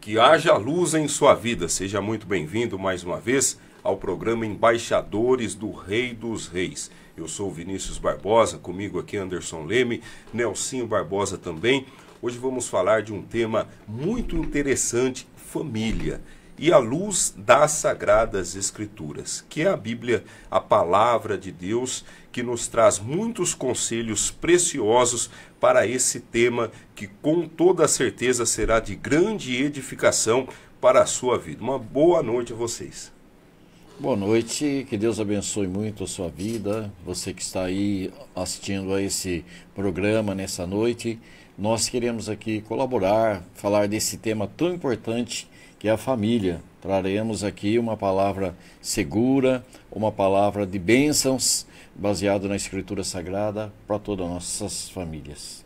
Que haja luz em sua vida. Seja muito bem-vindo mais uma vez ao programa Embaixadores do Rei dos Reis. Eu sou Vinícius Barbosa, comigo aqui Anderson Leme, Nelsinho Barbosa também. Hoje vamos falar de um tema muito interessante, família, e à luz das Sagradas Escrituras, que é a Bíblia, a Palavra de Deus, que nos traz muitos conselhos preciosos para esse tema que com toda certeza será de grande edificação para a sua vida. Uma boa noite a vocês. Boa noite, que Deus abençoe muito a sua vida, você que está aí assistindo a esse programa nessa noite. Nós queremos aqui colaborar, falar desse tema tão importante que é a família. Traremos aqui uma palavra segura, uma palavra de bênçãos, baseado na Escritura Sagrada para todas as nossas famílias.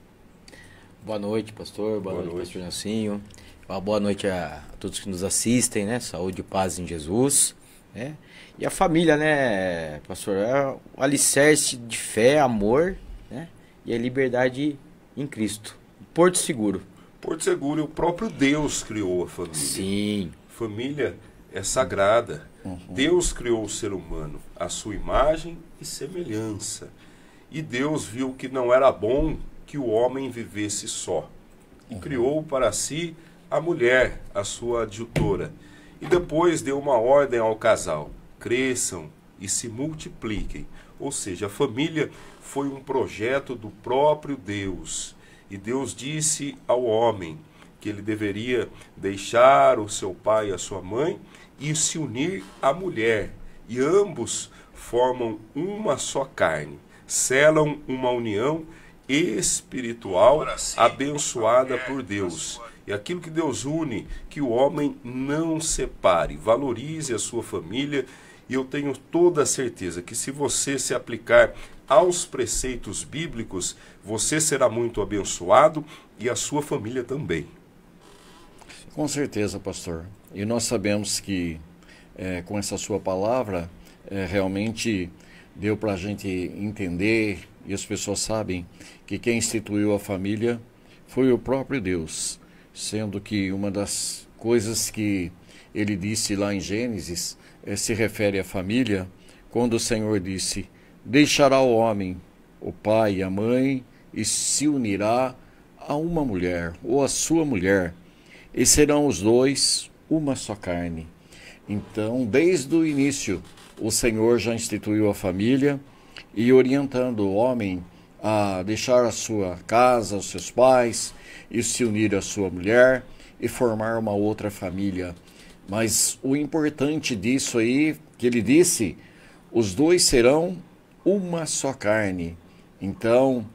Boa noite, pastor. Boa noite, pastor Nelsinho. Uma boa noite a todos que nos assistem, né? Saúde e paz em Jesus, né? E a família, né, pastor? É o alicerce de fé, amor, né? E a liberdade em Cristo. Porto seguro. Porto seguro, o próprio Deus criou a família. Sim. Família é sagrada. Deus criou o ser humano à sua imagem e semelhança. E Deus viu que não era bom que o homem vivesse só. E criou para si a mulher, a sua adjutora. E depois deu uma ordem ao casal: cresçam e se multipliquem. Ou seja, a família foi um projeto do próprio Deus. E Deus disse ao homem que ele deveria deixar o seu pai e a sua mãe e se unir à mulher. E ambos formam uma só carne, selam uma união espiritual abençoada por Deus. E aquilo que Deus une, que o homem não separe, valorize a sua família. E eu tenho toda a certeza que se você se aplicar aos preceitos bíblicos, você será muito abençoado e a sua família também. Com certeza, pastor. E nós sabemos que com essa sua palavra, realmente deu para a gente entender, e as pessoas sabem que quem instituiu a família foi o próprio Deus, sendo que uma das coisas que ele disse lá em Gênesis se refere à família, quando o Senhor disse: deixará o homem o pai e a mãe e se unirá a uma mulher ou a sua mulher, e serão os dois uma só carne. Então, desde o início, o Senhor já instituiu a família e orientando o homem a deixar a sua casa, os seus pais, e se unir à sua mulher e formar uma outra família. Mas o importante disso aí, que ele disse, os dois serão uma só carne. Então,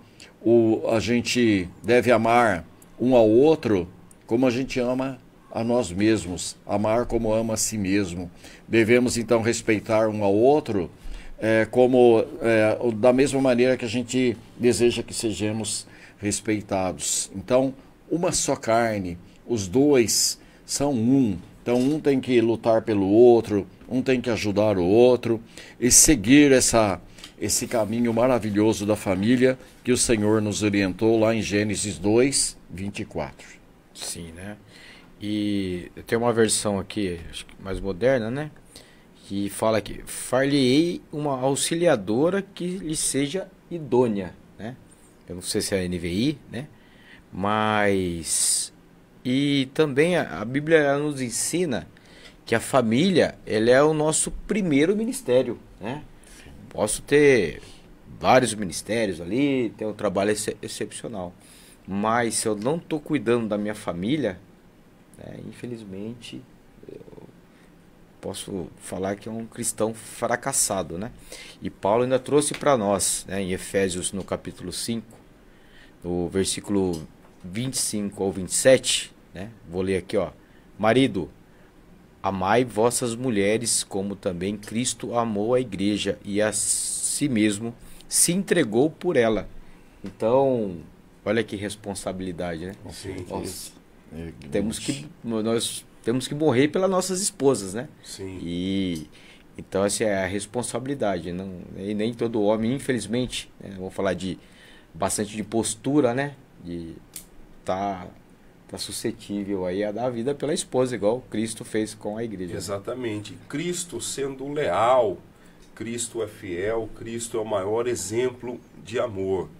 a gente deve amar um ao outro como a gente ama a nós mesmos, amar como ama a si mesmo. Devemos então respeitar um ao outro da mesma maneira que a gente deseja que sejamos respeitados. Então, uma só carne, os dois são um. Então, um tem que lutar pelo outro, um tem que ajudar o outro e seguir esse caminho maravilhoso da família que o Senhor nos orientou lá em Gênesis 2, 24. Sim, né? E tem uma versão aqui, acho que mais moderna, né? Que fala que far-lhe-ei uma auxiliadora que lhe seja idônea, né? Eu não sei se é a NVI, né? Mas... E também a Bíblia ela nos ensina que a família ela é o nosso primeiro ministério, né? Posso ter vários ministérios ali, ter um trabalho excepcional, mas se eu não estou cuidando da minha família, né, infelizmente eu posso falar que é um cristão fracassado, né? E Paulo ainda trouxe para nós, né, em Efésios no capítulo 5, no versículo 25 ao 27, né? Vou ler aqui, ó. Marido, amai vossas mulheres, como também Cristo amou a igreja e a si mesmo se entregou por ela. Então, olha que responsabilidade, né? Sim. Nós temos que morrer pelas nossas esposas, né? Sim. E então essa é a responsabilidade, não, e nem todo homem, infelizmente, né? Vou falar bastante de postura, né? De tá tá suscetível aí a dar a vida pela esposa, igual Cristo fez com a igreja. Exatamente. Cristo sendo leal, Cristo é fiel, Cristo é o maior exemplo de amor.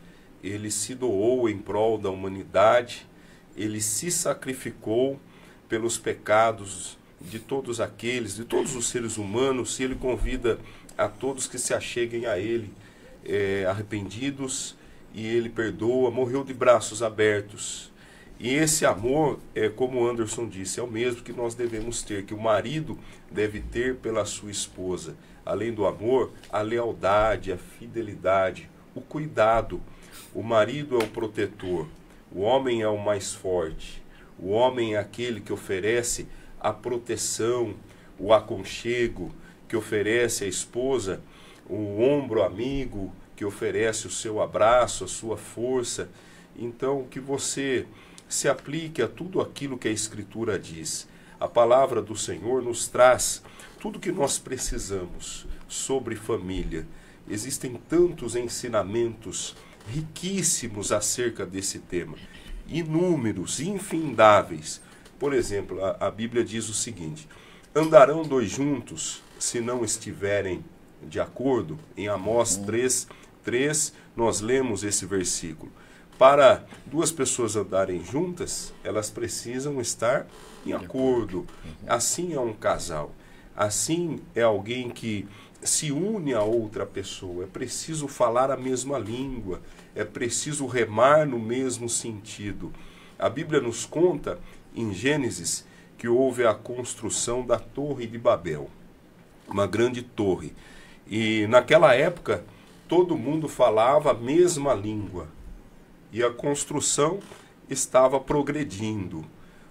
Ele se doou em prol da humanidade, ele se sacrificou pelos pecados de todos aqueles, de todos os seres humanos, e ele convida a todos que se acheguem a ele arrependidos, e ele perdoa, morreu de braços abertos. E esse amor, como o Anderson disse, é o mesmo que nós devemos ter, que o marido deve ter pela sua esposa. Além do amor, a lealdade, a fidelidade, o cuidado. O marido é o protetor, o homem é o mais forte, o homem é aquele que oferece a proteção, o aconchego, que oferece à esposa o ombro amigo, que oferece o seu abraço, a sua força. Então, que você se aplique a tudo aquilo que a Escritura diz. A palavra do Senhor nos traz tudo que nós precisamos sobre família. Existem tantos ensinamentos riquíssimos acerca desse tema, inúmeros, infindáveis. Por exemplo, a Bíblia diz o seguinte: andarão dois juntos se não estiverem de acordo? Em Amós 3, nós lemos esse versículo. Para duas pessoas andarem juntas, elas precisam estar em acordo. Assim é um casal. Assim é alguém que se une a outra pessoa. É preciso falar a mesma língua. É preciso remar no mesmo sentido. A Bíblia nos conta, em Gênesis, que houve a construção da Torre de Babel. Uma grande torre. E naquela época, todo mundo falava a mesma língua. E a construção estava progredindo.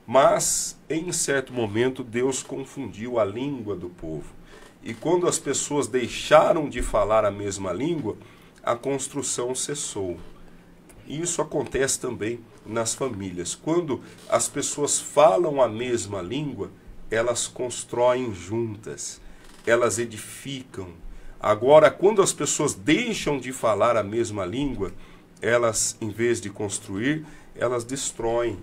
Mas, em certo momento, Deus confundiu a língua do povo. E quando as pessoas deixaram de falar a mesma língua, a construção cessou. E isso acontece também nas famílias. Quando as pessoas falam a mesma língua, elas constroem juntas, elas edificam. Agora, quando as pessoas deixam de falar a mesma língua, elas, em vez de construir, elas destroem.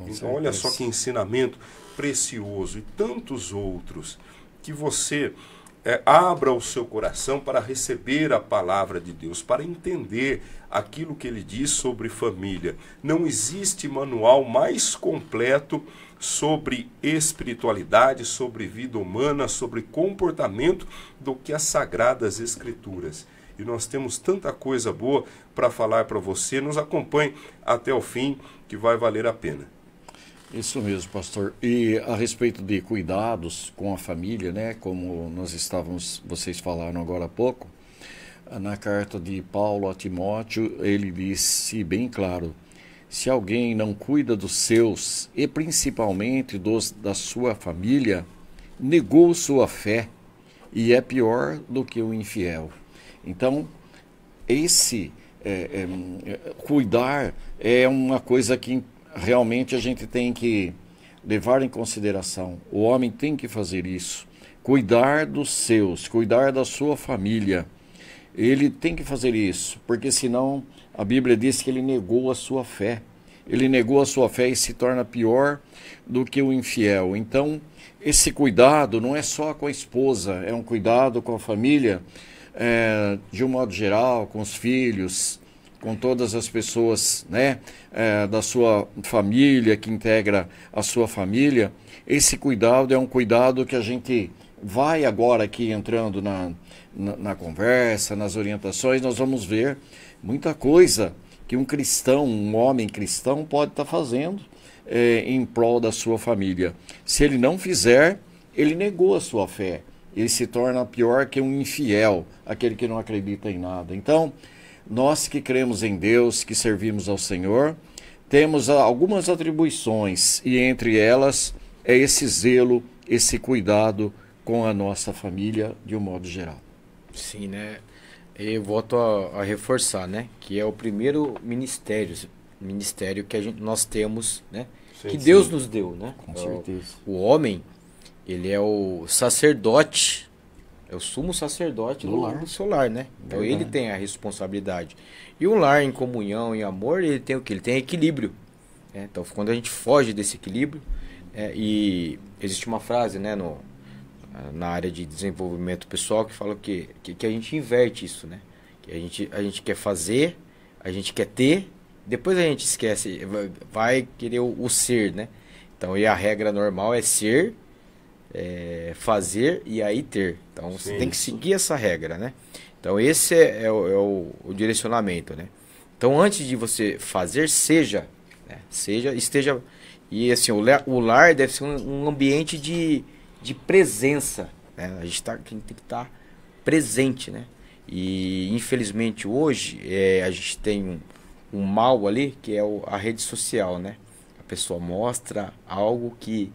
Então, olha só que ensinamento precioso, e tantos outros, que você abra o seu coração para receber a palavra de Deus, para entender aquilo que ele diz sobre família. Não existe manual mais completo sobre espiritualidade, sobre vida humana, sobre comportamento, do que as Sagradas Escrituras. E nós temos tanta coisa boa para falar para você. Nos acompanhe até o fim, que vai valer a pena. Isso mesmo, pastor. E a respeito de cuidados com a família, né, como vocês falaram agora há pouco, na carta de Paulo a Timóteo, ele disse bem claro: se alguém não cuida dos seus, e principalmente da sua família, negou sua fé e é pior do que o infiel. Então, cuidar é uma coisa que realmente a gente tem que levar em consideração. O homem tem que fazer isso. Cuidar dos seus, cuidar da sua família. Ele tem que fazer isso, porque senão a Bíblia diz que ele negou a sua fé. Ele negou a sua fé e se torna pior do que o infiel. Então, esse cuidado não é só com a esposa, é um cuidado com a família, de um modo geral, com os filhos, com todas as pessoas, né, da sua família, que integra a sua família. Esse cuidado é um cuidado que a gente vai agora aqui entrando na conversa, nas orientações, nós vamos ver muita coisa que um cristão, um homem cristão pode estar fazendo em prol da sua família. Se ele não fizer, ele negou a sua fé. Ele se torna pior que um infiel, aquele que não acredita em nada. Então, nós que cremos em Deus, que servimos ao Senhor, temos algumas atribuições, e entre elas é esse zelo, esse cuidado com a nossa família de um modo geral. Sim, né? Eu volto a reforçar, né? Que é o primeiro ministério que nós temos, né? Sim, que Deus nos deu, né? Com certeza. O homem, ele é o sacerdote, é o sumo sacerdote do seu lar, né? Então ele tem a responsabilidade. E um lar em comunhão, em amor, ele tem o quê? Ele tem equilíbrio. Então, quando a gente foge desse equilíbrio, e existe uma frase, né, na área de desenvolvimento pessoal que fala que a gente inverte isso, né? Que a gente quer fazer, a gente quer ter, depois a gente esquece, vai querer o ser, né? Então, e a regra normal é ser, fazer e aí ter. Então, você tem que seguir essa regra, né? Então, esse é o direcionamento, né? Então, antes de você fazer, seja, né? Esteja... E assim, o lar deve ser um ambiente de presença, né? A gente tem que estar presente, né? E infelizmente hoje a gente tem um mal ali, que é a rede social, né? A pessoa mostra algo que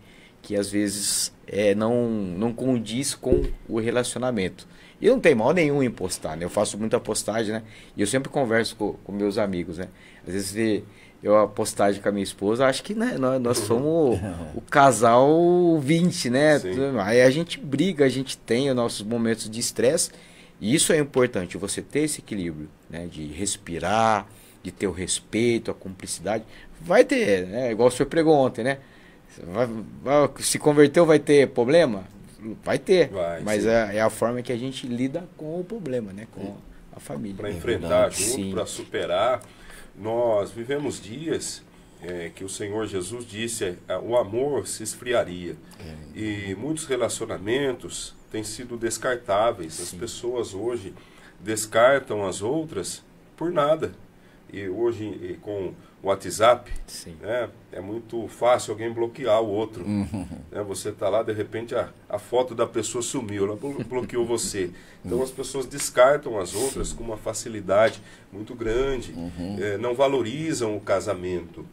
às vezes não condiz com o relacionamento. E não tem mal nenhum em postar, né? Eu faço muita postagem, né? E eu sempre converso com meus amigos, né? Às vezes eu a postagem com a minha esposa, acho que, né, nós somos o casal 20, né? Sim. Aí a gente briga, a gente tem os nossos momentos de estresse. E isso é importante, você ter esse equilíbrio, né? De respirar, de ter o respeito, a cumplicidade. Vai ter, né? Igual o senhor pregou ontem, né? Se converteu, vai ter problema? Vai ter. Mas é a forma que a gente lida com o problema, né? Com a família. Para enfrentar junto, para superar. Nós vivemos dias que o Senhor Jesus disse, o amor se esfriaria. E muitos relacionamentos têm sido descartáveis. Sim. As pessoas hoje descartam as outras por nada. E hoje, com o WhatsApp, né, é muito fácil alguém bloquear o outro. Né, você está lá, de repente a foto da pessoa sumiu, ela bloqueou você. Então as pessoas descartam as outras com uma facilidade muito grande. Não valorizam o casamento.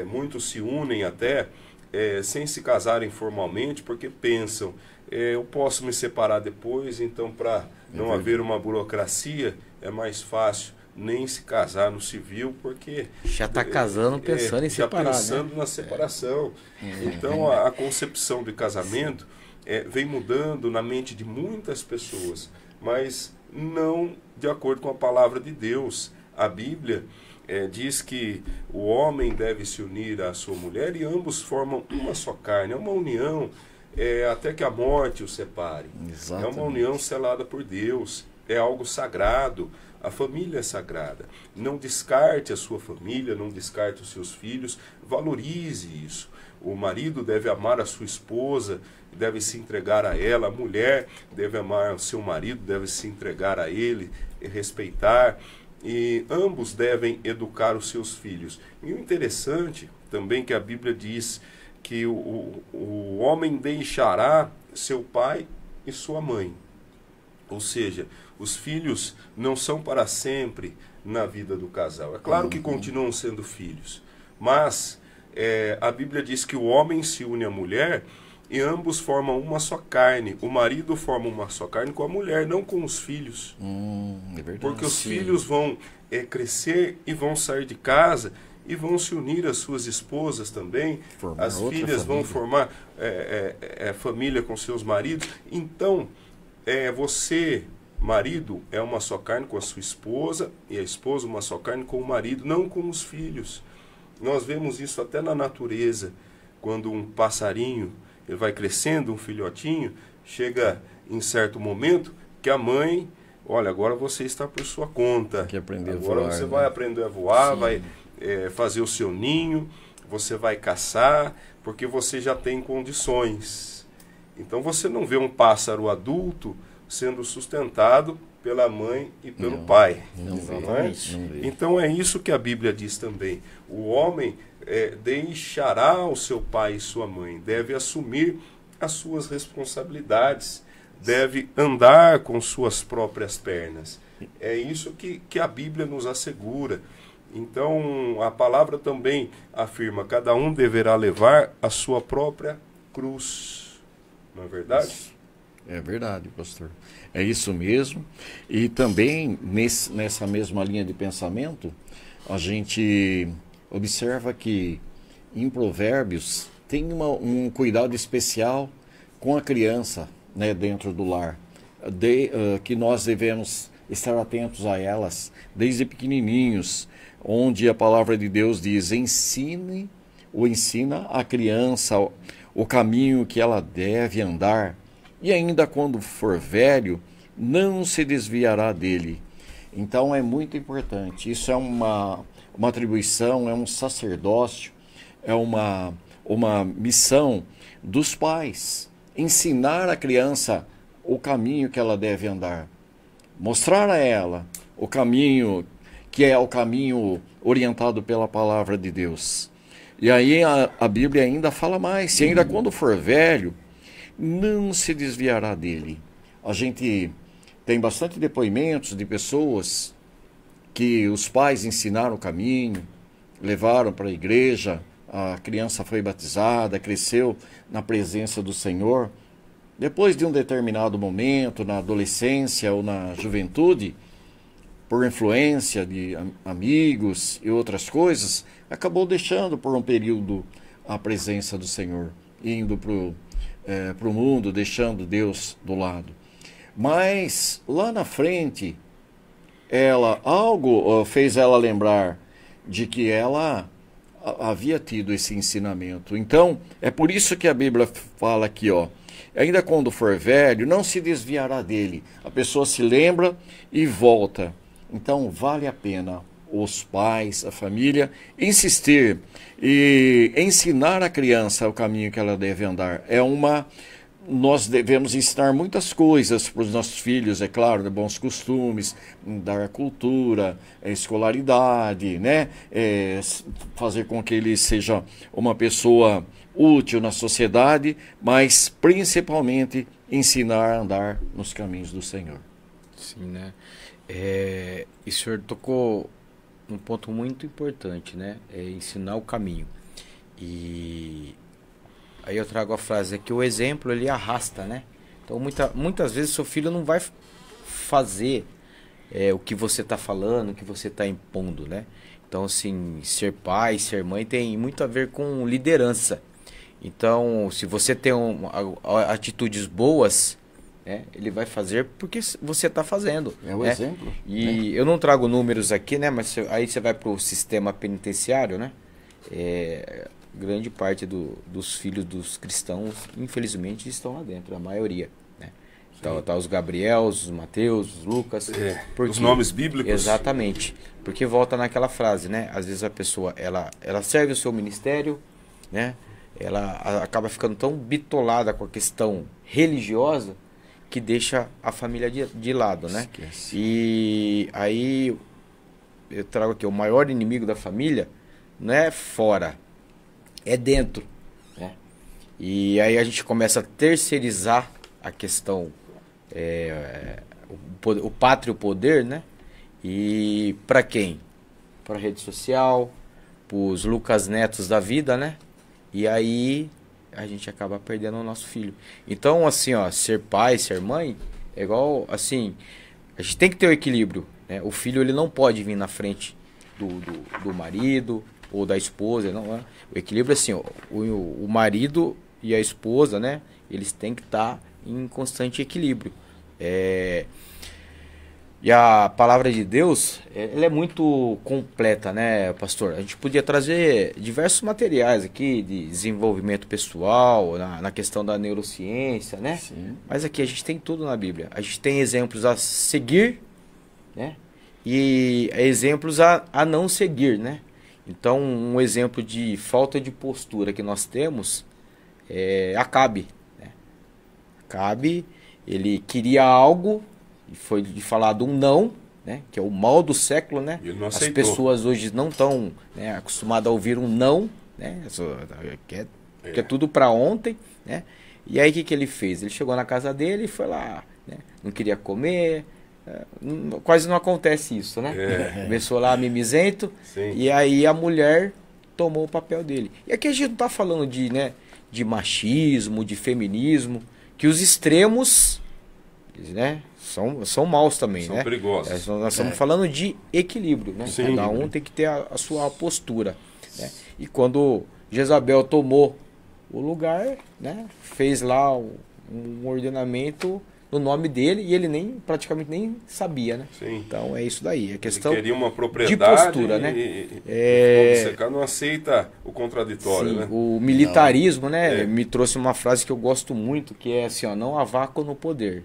Muitos se unem até sem se casarem formalmente, porque pensam, eu posso me separar depois, então para não haver uma burocracia, é mais fácil nem se casar no civil, porque já está casando pensando em separar, já pensando na separação. Então a concepção de casamento vem mudando na mente de muitas pessoas, mas não de acordo com a palavra de Deus. A Bíblia diz que o homem deve se unir à sua mulher e ambos formam uma só carne. É uma união até que a morte os separe. Exatamente. É uma união selada por Deus, é algo sagrado. A família é sagrada. Não descarte a sua família, não descarte os seus filhos, valorize isso. O marido deve amar a sua esposa, deve se entregar a ela. A mulher deve amar o seu marido, deve se entregar a ele, respeitar. E ambos devem educar os seus filhos. E o interessante também que a Bíblia diz que o homem deixará seu pai e sua mãe. Ou seja, os filhos não são para sempre na vida do casal. É claro que continuam sendo filhos, mas a Bíblia diz que o homem se une à mulher e ambos formam uma só carne. O marido forma uma só carne com a mulher, não com os filhos. É verdade. Porque os filhos vão crescer e vão sair de casa e vão se unir às suas esposas também. As filhas vão formar família com seus maridos. Então, você, marido, é uma só carne com a sua esposa, e a esposa uma só carne com o marido, não com os filhos. Nós vemos isso até na natureza, quando um passarinho ele vai crescendo, um filhotinho, chega em certo momento que a mãe, olha, agora você está por sua conta, agora você vai aprender a voar, vai fazer o seu ninho, você vai caçar, porque você já tem condições. Então você não vê um pássaro adulto sendo sustentado pela mãe e pelo pai. Não é? Então é isso que a Bíblia diz também. O homem deixará o seu pai e sua mãe, deve assumir as suas responsabilidades, deve andar com suas próprias pernas. É isso que a Bíblia nos assegura. Então a palavra também afirma, cada um deverá levar a sua própria cruz. Não é verdade? É verdade, pastor. É isso mesmo. E também, nessa mesma linha de pensamento, a gente observa que em Provérbios tem um cuidado especial com a criança, né, dentro do lar. Que nós devemos estar atentos a elas desde pequenininhos, onde a palavra de Deus diz, ensine ou ensina a criança o caminho que ela deve andar, e ainda quando for velho, não se desviará dele. Então é muito importante. Isso é uma atribuição, é um sacerdócio, é uma missão dos pais. Ensinar a criança o caminho que ela deve andar. Mostrar a ela o caminho que é o caminho orientado pela palavra de Deus. E aí a Bíblia ainda fala mais. Se ainda quando for velho, não se desviará dele. A gente tem bastante depoimentos de pessoas que os pais ensinaram o caminho, levaram para a igreja, a criança foi batizada, cresceu na presença do Senhor. Depois de um determinado momento, na adolescência ou na juventude, por influência de amigos e outras coisas, acabou deixando por um período a presença do Senhor, indo para o mundo, deixando Deus do lado. Mas lá na frente, algo fez ela lembrar de que ela havia tido esse ensinamento. Então, é por isso que a Bíblia fala aqui, ainda quando for velho, não se desviará dele. A pessoa se lembra e volta. Então, vale a pena os pais, a família, insistir e ensinar a criança o caminho que ela deve andar. Nós devemos ensinar muitas coisas para os nossos filhos, é claro, bons costumes, dar cultura, escolaridade, né? Fazer com que ele seja uma pessoa útil na sociedade, mas principalmente ensinar a andar nos caminhos do Senhor. Sim, né? E o senhor tocou num ponto muito importante, né? Ensinar o caminho. E aí eu trago a frase aqui, o exemplo ele arrasta, né? Então muitas vezes seu filho não vai fazer o que você está falando, o que você está impondo, né? Então assim, ser pai, ser mãe tem muito a ver com liderança. Então se você tem atitudes boas, ele vai fazer porque você está fazendo. É o exemplo. E eu não trago números aqui, né? Mas aí você vai para o sistema penitenciário, né? Grande parte dos filhos dos cristãos, infelizmente, estão lá dentro, a maioria, né? Então, tá os Gabriel, os Mateus, os Lucas. Os nomes bíblicos. Exatamente. Porque volta naquela frase, né? Às vezes a pessoa, ela serve o seu ministério, né? Ela acaba ficando tão bitolada com a questão religiosa que deixa a família de lado, né? Esquece. E aí eu trago aqui, o maior inimigo da família não é fora, é dentro, né? E aí a gente começa a terceirizar a questão, o pátrio poder, né? E para quem? Para a rede social, para os Lucas Netos da vida, né? E aí a gente acaba perdendo o nosso filho. Então, assim, ser pai, ser mãe, é igual, assim, a gente tem que ter o equilíbrio, né? O filho, ele não pode vir na frente do marido ou da esposa, não é? O equilíbrio, assim, o marido e a esposa, né? Eles têm que estar em constante equilíbrio. E a palavra de Deus, ela é muito completa, né, pastor? A gente podia trazer diversos materiais aqui de desenvolvimento pessoal, na questão da neurociência, né? Sim. Mas aqui a gente tem tudo na Bíblia. A gente tem exemplos a seguir, né? E exemplos a não seguir, né? Então, um exemplo de falta de postura que nós temos é Acabe, né? Acabe, ele queria algo e foi falado um não, né? Que é o mal do século, né? As pessoas hoje não estão, né, acostumadas a ouvir um não, né? Quer tudo para ontem, né? E aí o que ele fez? Ele chegou na casa dele e foi lá, né? Não queria comer, quase não acontece isso, né? Começou lá mimizento. Sim. E aí a mulher tomou o papel dele. E aqui a gente não está falando de machismo, de feminismo, que os extremos, né, são maus também, são né? perigosos. Nós estamos falando de equilíbrio, né? Sim. Cada um tem que ter a sua postura, né? E quando Jezabel tomou o lugar, né, fez lá um ordenamento no nome dele e ele praticamente nem sabia, né? Sim. Então é isso daí, é questão ele queria uma propriedade de postura, né? Você não aceita o contraditório, Sim, né? o militarismo, né, É. me trouxe uma frase que eu gosto muito, que é assim, ó, não há vácuo no poder.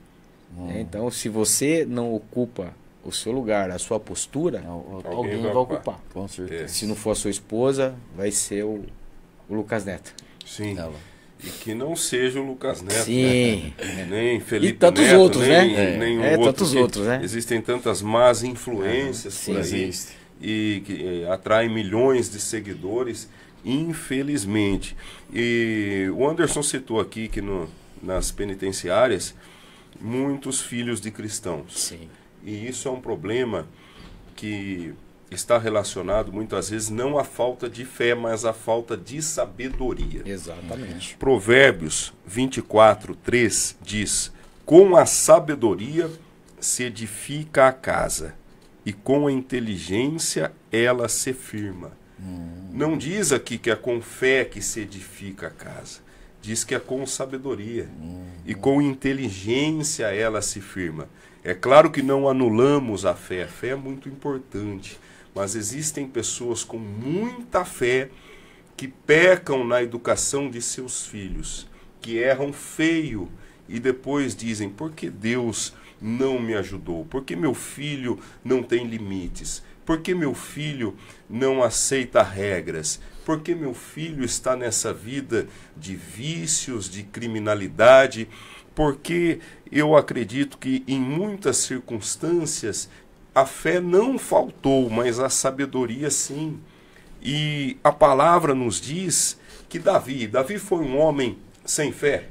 Então, se você não ocupa o seu lugar, a sua postura, alguém vai ocupar. Com certeza. Se não for a sua esposa, vai ser o Lucas Neto. Sim. Ela. E que não seja o Lucas Neto, Sim. né? Nem Felipe E tantos Neto, outros, nem, né? nem É, outro tantos que outros, né? Existem tantas más influências Sim, por aí existe. e que atraem milhões de seguidores, infelizmente. E o Anderson citou aqui que nas penitenciárias, muitos filhos de cristãos. Sim. E isso é um problema que está relacionado muitas vezes não à falta de fé, mas à falta de sabedoria. Exatamente. Provérbios 24:3 diz: com a sabedoria se edifica a casa, e com a inteligência ela se firma. Não diz aqui que é com fé que se edifica a casa. Diz que é com sabedoria. E com inteligência ela se firma. É claro que não anulamos a fé. A fé é muito importante. Mas existem pessoas com muita fé que pecam na educação de seus filhos, que erram feio e depois dizem: por que Deus não me ajudou? Por que meu filho não tem limites? Por que meu filho não aceita regras? Por que meu filho está nessa vida de vícios, de criminalidade? Porque eu acredito que em muitas circunstâncias a fé não faltou, mas a sabedoria sim. E a palavra nos diz que Davi foi um homem sem fé.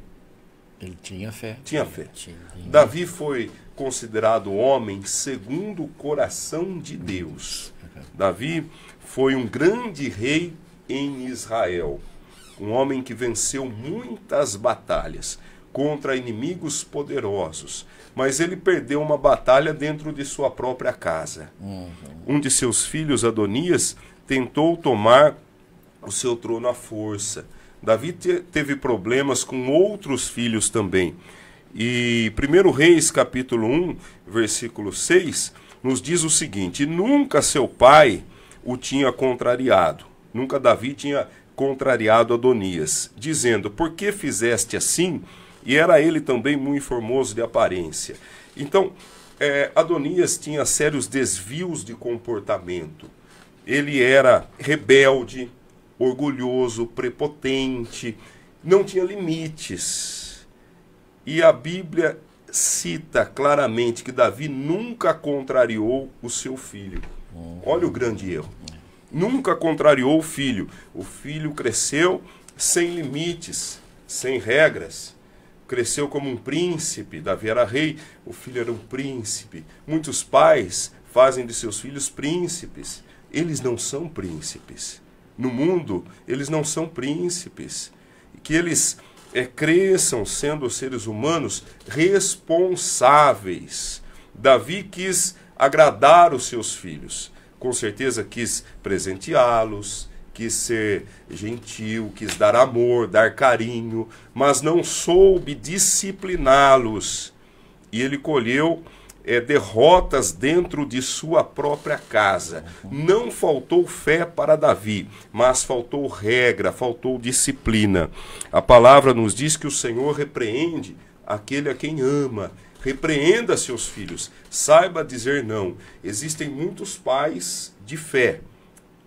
Ele tinha fé. Tinha fé. Tinha. Davi foi considerado homem segundo o coração de Deus. Davi foi um grande rei em Israel. Um homem que venceu muitas batalhas contra inimigos poderosos. Mas ele perdeu uma batalha dentro de sua própria casa. Um de seus filhos, Adonias, tentou tomar o seu trono à força. Davi teve problemas com outros filhos também. E 1 Reis, capítulo 1, versículo 6, nos diz o seguinte: nunca seu pai o tinha contrariado. Nunca Davi tinha contrariado Adonias, dizendo: por que fizeste assim? E era ele também muito formoso de aparência. Então, Adonias tinha sérios desvios de comportamento. Ele era rebelde, orgulhoso, prepotente, não tinha limites. E a Bíblia cita claramente que Davi nunca contrariou o seu filho. Olha o grande erro. Nunca contrariou o filho. O filho cresceu sem limites, sem regras. Cresceu como um príncipe. Davi era rei, o filho era um príncipe. Muitos pais fazem de seus filhos príncipes. Eles não são príncipes. No mundo, eles não são príncipes. Que eles cresçam sendo seres humanos responsáveis. Davi quis agradar os seus filhos. Com certeza quis presenteá-los, quis ser gentil, quis dar amor, dar carinho, mas não soube discipliná-los. E ele colheu derrotas dentro de sua própria casa. Não faltou fé para Davi, mas faltou regra, faltou disciplina. A palavra nos diz que o Senhor repreende aquele a quem ama. Repreenda seus filhos, saiba dizer não. Existem muitos pais de fé,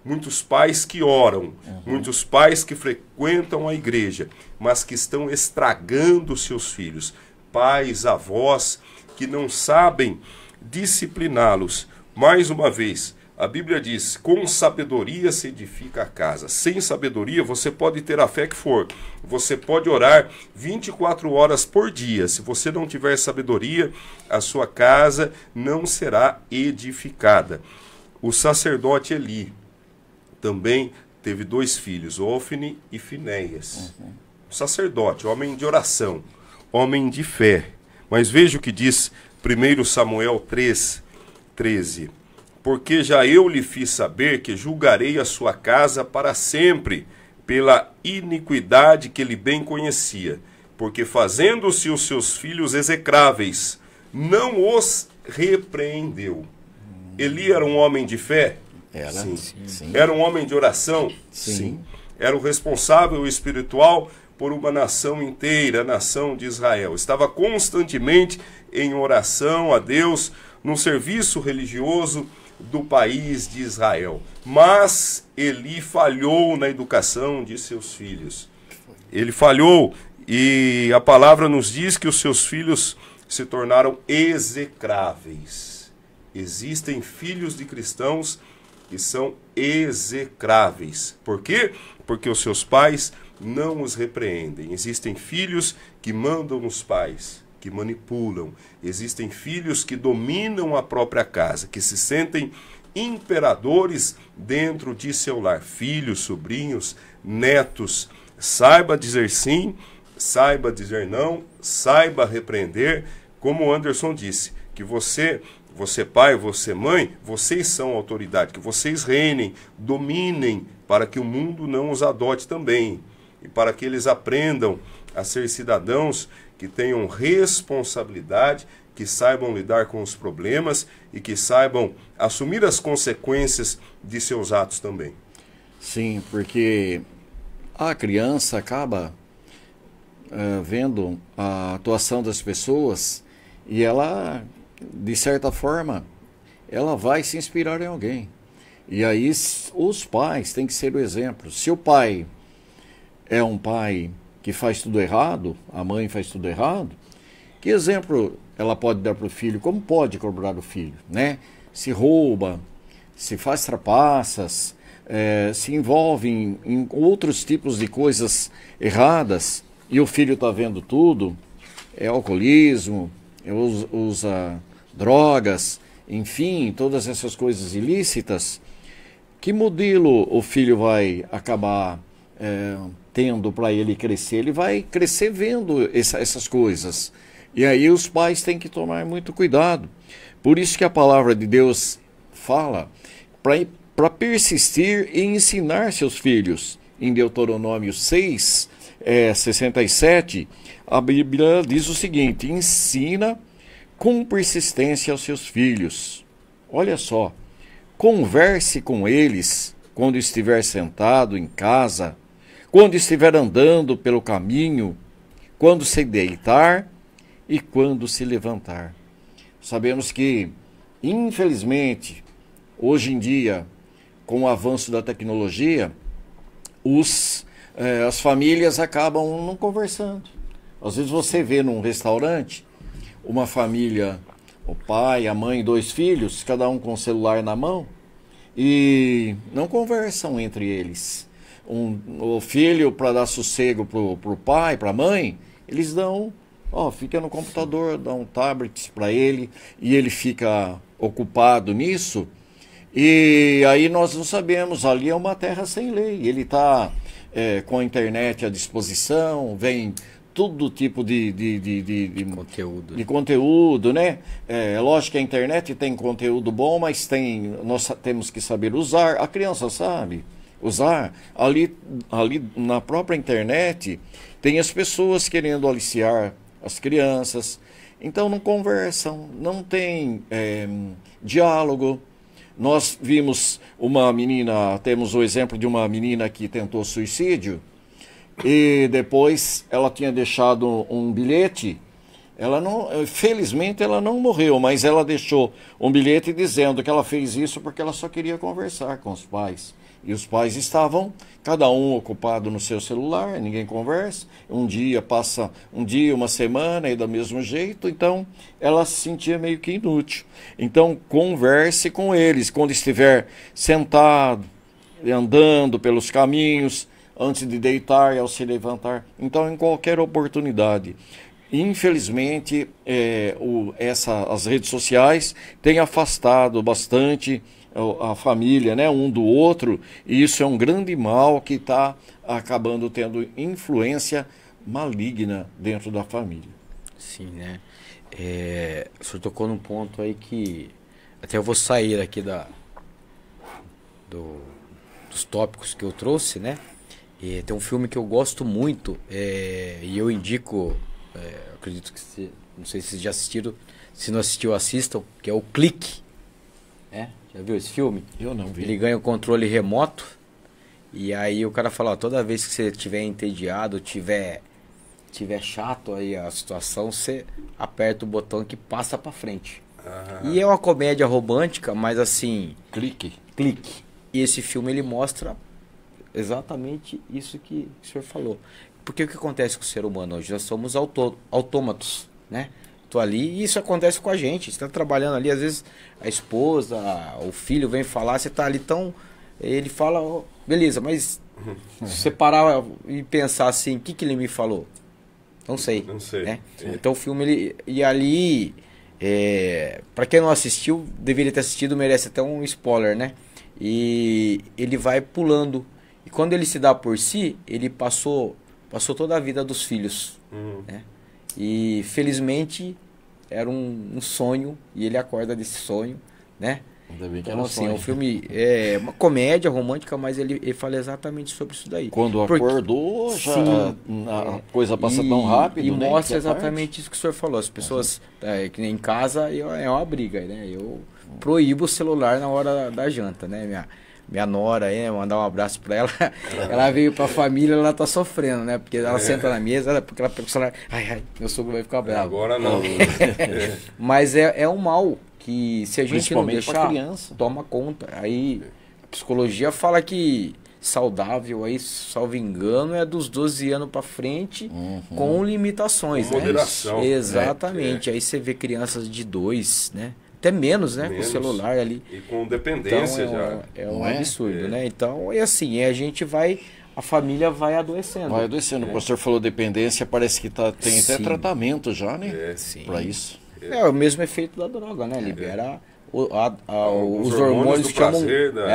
muitos pais que oram, muitos pais que frequentam a igreja, mas que estão estragando seus filhos. Pais, avós, que não sabem discipliná-los. Mais uma vez, a Bíblia diz: com sabedoria se edifica a casa. Sem sabedoria, você pode ter a fé que for. Você pode orar 24 horas por dia. Se você não tiver sabedoria, a sua casa não será edificada. O sacerdote Eli também teve 2 filhos, Ofni e Finéias. Sacerdote, homem de oração, homem de fé. Mas veja o que diz 1 Samuel 3:13. Porque já eu lhe fiz saber que julgarei a sua casa para sempre, pela iniquidade que ele bem conhecia. porque fazendo-se os seus filhos execráveis, não os repreendeu. Eli era um homem de fé? Era. Sim. Sim. Era um homem de oração? Sim. Era o responsável espiritual por uma nação inteira, a nação de Israel. Estava constantemente em oração a Deus, no serviço religioso do país de Israel. Mas Eli falhou na educação de seus filhos. Ele falhou, e a palavra nos diz que os seus filhos se tornaram execráveis. Existem filhos de cristãos que são execráveis. Por quê? Porque os seus pais não os repreendem. Existem filhos que mandam nos pais, que manipulam. Existem filhos que dominam a própria casa, que se sentem imperadores dentro de seu lar. Filhos, sobrinhos, netos. Saiba dizer sim, saiba dizer não, saiba repreender. Como o Anderson disse, que você pai, você mãe, vocês são autoridade, que vocês reinem, dominem, para que o mundo não os adote também. E para que eles aprendam a ser cidadãos que tenham responsabilidade, que saibam lidar com os problemas e que saibam assumir as consequências de seus atos também. Sim, porque a criança acaba vendo a atuação das pessoas e ela, de certa forma, ela vai se inspirar em alguém. E aí os pais têm que ser o exemplo. Se o pai é um pai que faz tudo errado, a mãe faz tudo errado, que exemplo ela pode dar para o filho? Como pode cobrar o filho, né? Se rouba, se faz trapaças, se envolve em outros tipos de coisas erradas, e o filho está vendo tudo, é alcoolismo, usa drogas, enfim, todas essas coisas ilícitas. Que modelo o filho vai acabar tendo para ele crescer? Ele vai crescer vendo essas coisas. E aí os pais têm que tomar muito cuidado. Por isso que a palavra de Deus fala para persistir e ensinar seus filhos. Em Deuteronômio 6, 67, a Bíblia diz o seguinte: ensina com persistência aos seus filhos. Olha só, converse com eles quando estiver sentado em casa, quando estiver andando pelo caminho, quando se deitar e quando se levantar. Sabemos que, infelizmente, hoje em dia, com o avanço da tecnologia, as famílias acabam não conversando. Às vezes você vê num restaurante uma família, o pai, a mãe, 2 filhos, cada um com o celular na mão, e não conversam entre eles. O filho, para dar sossego pro pai, para a mãe, eles dão, fica no computador, dá um tablet para ele, e ele fica ocupado nisso. E aí nós não sabemos, ali é uma terra sem lei. Ele está com a internet à disposição, vem todo tipo de conteúdo, né? É lógico que a internet tem conteúdo bom, mas nós temos que saber usar. A criança sabe usar. Ali na própria internet tem as pessoas querendo aliciar as crianças. Então não conversam, não tem diálogo. Nós vimos temos o exemplo de uma menina que tentou suicídio e depois ela tinha deixado um bilhete. Felizmente ela não morreu, mas ela deixou um bilhete dizendo que ela fez isso porque ela só queria conversar com os pais. E os pais estavam, cada um ocupado no seu celular, ninguém conversa. Um dia passa, uma semana, e do mesmo jeito. Então, ela se sentia meio que inútil. Então, converse com eles quando estiver sentado, andando pelos caminhos, antes de deitar e ao se levantar. Então, em qualquer oportunidade. Infelizmente, as redes sociais têm afastado bastante a família, né, um do outro, e isso é um grande mal que está acabando tendo influência maligna dentro da família. Sim, né? O senhor tocou num ponto aí que até eu vou sair aqui dos tópicos que eu trouxe, né? E tem um filme que eu gosto muito, e eu indico, acredito que não sei se vocês já assistiram, se não assistiu, assistam, que é o Clique. Já viu esse filme? Eu não vi. Ele ganha o controle remoto, e aí o cara fala, ó, toda vez que você estiver entediado, tiver chato aí a situação, você aperta o botão que passa pra frente. E é uma comédia romântica, mas assim... Clique. E esse filme ele mostra exatamente isso que o senhor falou. Porque o que acontece com o ser humano hoje? Nós somos autômatos, né? Tô ali e isso acontece com a gente. Você tá trabalhando ali, às vezes a esposa, o filho vem falar, você tá ali tão... Ele fala, oh, beleza, mas se você parar e pensar assim, o que ele me falou? Não sei. Né? Então o filme, ele... E ali... para quem não assistiu, deveria ter assistido, merece até um spoiler, né? E ele vai pulando. E quando ele se dá por si, ele passou toda a vida dos filhos. Né? E felizmente era um sonho, e ele acorda desse sonho, né? Então, assim, o filme é uma comédia romântica, mas ele fala exatamente sobre isso daí. Quando acordou, já a coisa passa tão rápido, e né? mostra exatamente isso que o senhor falou. As pessoas, que nem em casa, é uma briga, né? Eu proíbo o celular na hora da janta, né? Minha nora, mandar um abraço pra ela. Ela veio pra família, ela tá sofrendo, né? Porque ela senta na mesa, porque ela pega o celular. Ai, meu sogro vai ficar bravo. Agora não. Mas é um mal que, se a gente não deixar, criança, toma conta. Aí a psicologia fala que saudável, aí, salvo engano, é dos 12 anos pra frente, com limitações, com moderação. Exatamente. Aí você vê crianças de 2, né? Até menos, né? Com o celular ali. E com dependência então, já. É um absurdo, né? Então, é assim, a gente vai... A família vai adoecendo. Vai adoecendo. O pastor falou dependência, parece que tem até tratamento já, né? Para isso. É o mesmo efeito da droga, né? Libera os hormônios que chamam...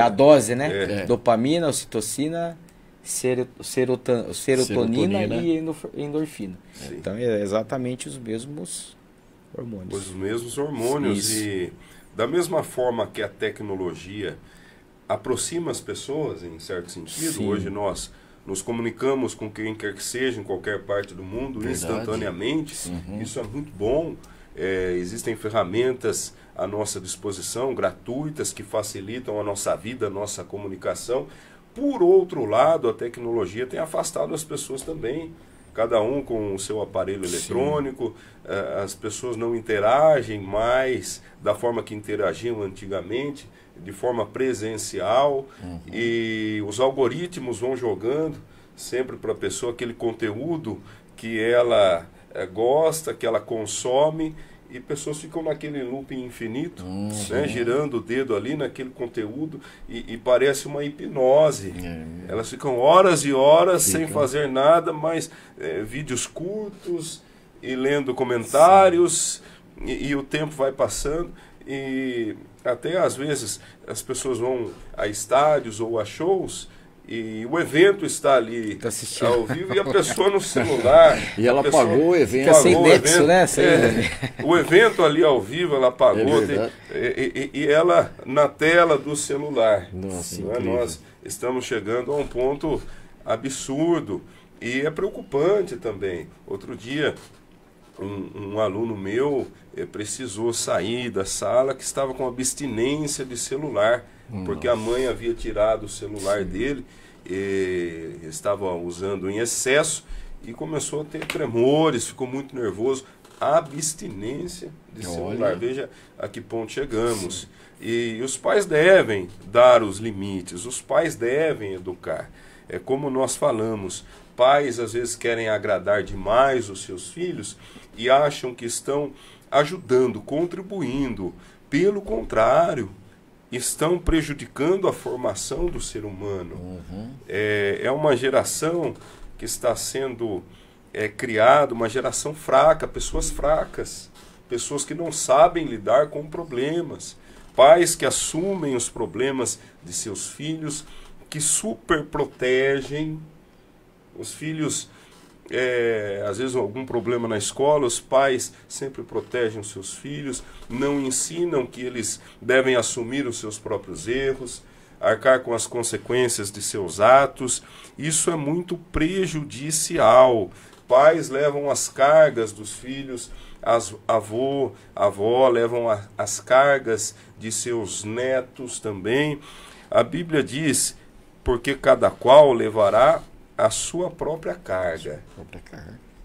a dose, né? Dopamina, ocitocina, serotonina e endorfina. Sim. Então, é exatamente os mesmos hormônios. Os mesmos hormônios. Isso. E da mesma forma que a tecnologia aproxima as pessoas, em certo sentido, sim, hoje nós nos comunicamos com quem quer que seja, em qualquer parte do mundo, instantaneamente. Isso é muito bom. Existem ferramentas à nossa disposição, gratuitas, que facilitam a nossa vida, a nossa comunicação. Por outro lado, a tecnologia tem afastado as pessoas também. Cada um com o seu aparelho eletrônico, as pessoas não interagem mais da forma que interagiam antigamente, de forma presencial, e os algoritmos vão jogando sempre para a pessoa aquele conteúdo que ela gosta, que ela consome, e pessoas ficam naquele looping infinito, né, girando o dedo ali naquele conteúdo, e parece uma hipnose. Elas ficam horas e horas sem fazer nada, mas vídeos curtos e lendo comentários, e o tempo vai passando, e até às vezes as pessoas vão a estádios ou a shows, e o evento está ali ao vivo e a pessoa no celular. E ela pagou o evento. Fica sem nexo, né? O evento ali ao vivo ela pagou, e ela na tela do celular. Nossa, nós estamos chegando a um ponto absurdo, e é preocupante também. Outro dia, um aluno meu precisou sair da sala, que estava com abstinência de celular, porque a mãe havia tirado o celular dele, estava usando em excesso, e começou a ter tremores, ficou muito nervoso. Abstinência de celular. Veja a que ponto chegamos. E os pais devem dar os limites, os pais devem educar. É como nós falamos, pais às vezes querem agradar demais os seus filhos e acham que estão ajudando, contribuindo. Pelo contrário, estão prejudicando a formação do ser humano. É uma geração que está sendo criada, uma geração fraca, pessoas fracas, pessoas que não sabem lidar com problemas, pais que assumem os problemas de seus filhos, que super protegem os filhos. Às vezes algum problema na escola, os pais sempre protegem os seus filhos, não ensinam que eles devem assumir os seus próprios erros, arcar com as consequências de seus atos. Isso é muito prejudicial. Pais levam as cargas dos filhos, avó levam as cargas de seus netos também. A Bíblia diz, porque cada qual levará a sua própria carga.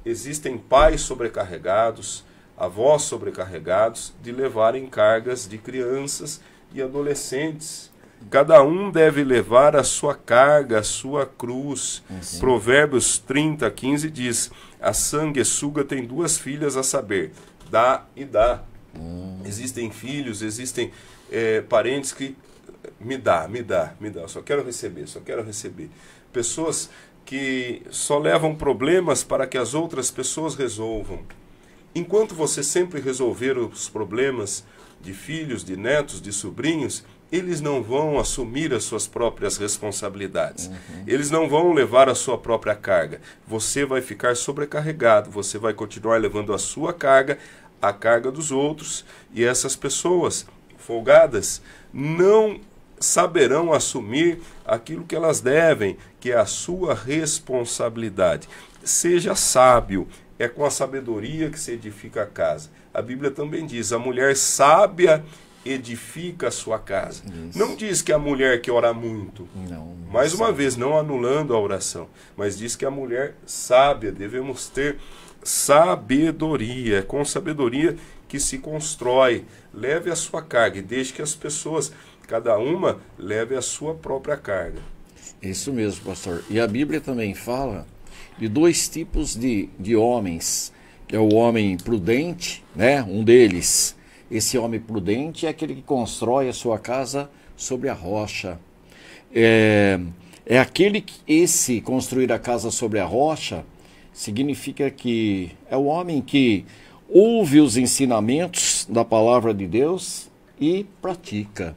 Existem pais sobrecarregados, avós sobrecarregados de levarem cargas de crianças e adolescentes. Cada um deve levar a sua carga, a sua cruz. Provérbios 30:15 diz: a sanguessuga tem duas filhas, a saber, dá e dá. Existem filhos, existem parentes que me dá, só quero receber. Pessoas que só levam problemas para que as outras pessoas resolvam. Enquanto você sempre resolver os problemas de filhos, de netos, de sobrinhos, eles não vão assumir as suas próprias responsabilidades. Eles não vão levar a sua própria carga. Você vai ficar sobrecarregado, você vai continuar levando a sua carga, a carga dos outros, e essas pessoas folgadas não saberão assumir aquilo que elas devem, que é a sua responsabilidade. Seja sábio, é com a sabedoria que se edifica a casa. A Bíblia também diz, a mulher sábia edifica a sua casa. Isso. Não diz que a mulher que ora muito. Não, mais uma vez, não anulando a oração, mas diz que a mulher sábia, devemos ter sabedoria. É com sabedoria que se constrói. Leve a sua carga e deixe que as pessoas, cada uma, leve a sua própria carga. Isso mesmo, pastor. E a Bíblia também fala de dois tipos de homens, que é o homem prudente, né? Um deles, esse homem prudente é aquele que constrói a sua casa sobre a rocha. É aquele que, esse construir a casa sobre a rocha, significa que é o homem que ouve os ensinamentos da palavra de Deus e pratica.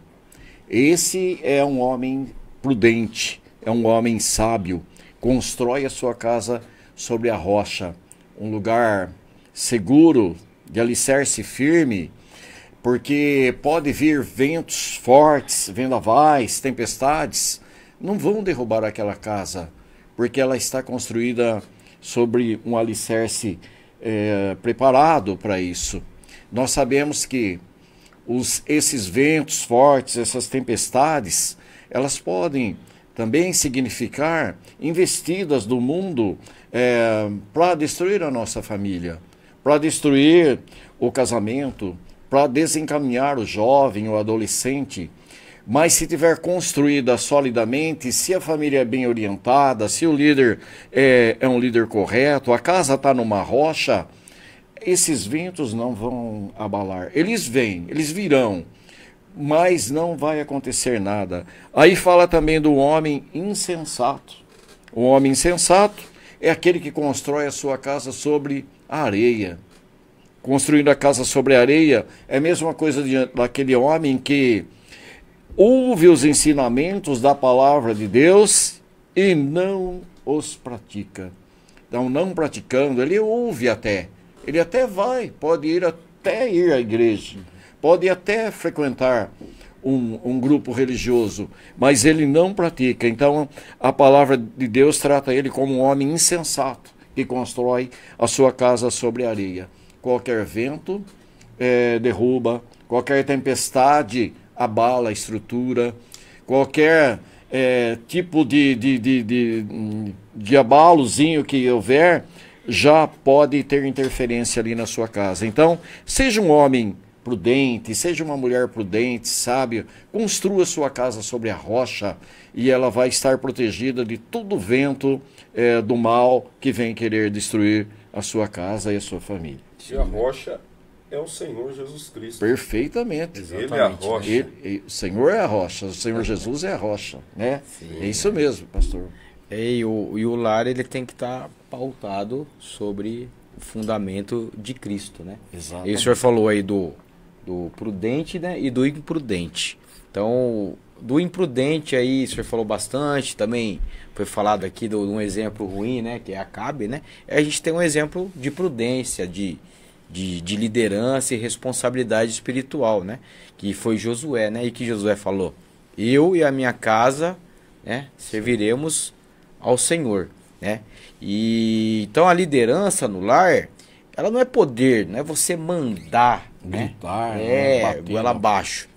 Esse é um homem prudente, é um homem sábio, constrói a sua casa sobre a rocha, um lugar seguro, de alicerce firme, porque pode vir ventos fortes, vendavais, tempestades, não vão derrubar aquela casa, porque ela está construída sobre um alicerce preparado para isso. Nós sabemos que esses ventos fortes, essas tempestades, elas podem também significar investidas do mundo para destruir a nossa família, para destruir o casamento, para desencaminhar o jovem, o adolescente. Mas se tiver construída solidamente, se a família é bem orientada, se o líder é um líder correto, a casa está numa rocha, esses ventos não vão abalar. Eles vêm, eles virão, mas não vai acontecer nada. Aí fala também do homem insensato. O homem insensato é aquele que constrói a sua casa sobre a areia. Construindo a casa sobre a areia é a mesma coisa daquele homem que ouve os ensinamentos da palavra de Deus e não os pratica. Então, não praticando, ele ouve até. Ele até vai, pode ir até ir à igreja, pode até frequentar um grupo religioso, mas ele não pratica. Então, a palavra de Deus trata ele como um homem insensato, que constrói a sua casa sobre a areia. Qualquer vento derruba, qualquer tempestade abala a estrutura, qualquer tipo de abalozinho que houver, já pode ter interferência ali na sua casa. Então, seja um homem prudente, seja uma mulher prudente, sábia, construa sua casa sobre a rocha e ela vai estar protegida de todo vento do mal que vem querer destruir a sua casa e a sua família. E a rocha é o Senhor Jesus Cristo. Perfeitamente. Ele é a rocha. O Senhor é a rocha, o Senhor Jesus é a rocha, né? Sim. É isso mesmo, pastor. E o lar ele tem que estar pautado sobre o fundamento de Cristo, né? Exato. E o senhor falou aí do prudente, né, e do imprudente. Então, do imprudente aí, o senhor falou bastante, também foi falado aqui de um exemplo ruim, né, que é Acabe, né? E a gente tem um exemplo de prudência, de liderança e responsabilidade espiritual, né? Que foi Josué, né? E que Josué falou: eu e a minha casa, né, serviremos ao Senhor, né? E então a liderança no lar, ela não é poder, não é você mandar, Gritar, né? bater, Goela abaixo.